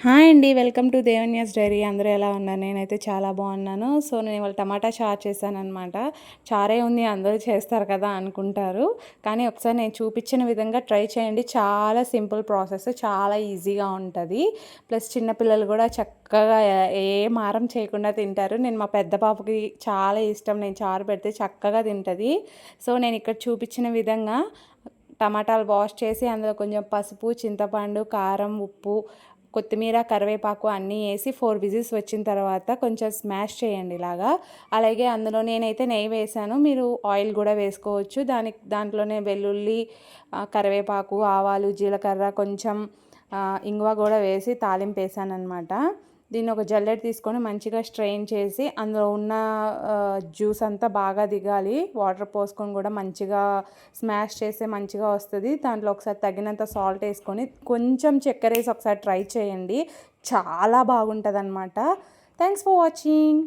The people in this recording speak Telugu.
హాయ్ అండి. Welcome to Devanya's diary. అందరూ ఎలా ఉన్నారు? నేనైతే చాలా బాగున్నాను. సో, నేను ఇవాళ టమాటా చారు చేశాననమాట. చారే ఉంది అందరూ చేస్తారు కదా అనుకుంటారు. కానీ ఒకసారి నేను చూపించిన విధంగా ట్రై చేయండి. చాలా సింపుల్ ప్రాసెస్. చాలా ఈజీగా ఉంటది. ప్లస్ చిన్నపిల్లలు కూడా చక్కగా ఏ మారం చేయకుండా తింటారు. నేను మా పెద్ద పాపకి చాలా ఇష్టం. నేను చారు పెడితే చక్కగా తింటది. సో, నేను ఇక్కడ చూపించిన విధంగా టమాటాలు వాష్ చేసి అందులో కొంచెం పసుపు, చింతపండు, కారం, ఉప్పు, కొత్తిమీర, కరివేపాకు అన్నీ వేసి 4 విజిల్స్ వచ్చిన తర్వాత కొంచెం స్మాష్ చేయండి ఇలాగా. అలాగే అందులో నేనైతే నెయ్యి వేసాను. మీరు ఆయిల్ కూడా వేసుకోవచ్చు. దాంట్లోనే వెల్లుల్లి, కరివేపాకు, ఆవాలు, జీలకర్ర, కొంచెం ఇంగువ కూడా వేసి తాలింపు వేసాననమాట. దీన్ని ఒక జల్లెడ తీసుకొని మంచిగా స్ట్రెయిన్ చేసి అందులో ఉన్న జ్యూస్ అంతా బాగా దిగాలి. వాటర్ పోసుకొని కూడా మంచిగా స్మాష్ చేస్తే మంచిగా వస్తుంది. దాంట్లో ఒకసారి తగినంత సాల్ట్ వేసుకొని కొంచెం చక్కెర వేసి ఒకసారి ట్రై చేయండి. చాలా బాగుంటుంది అనమాట. Thanks for watching.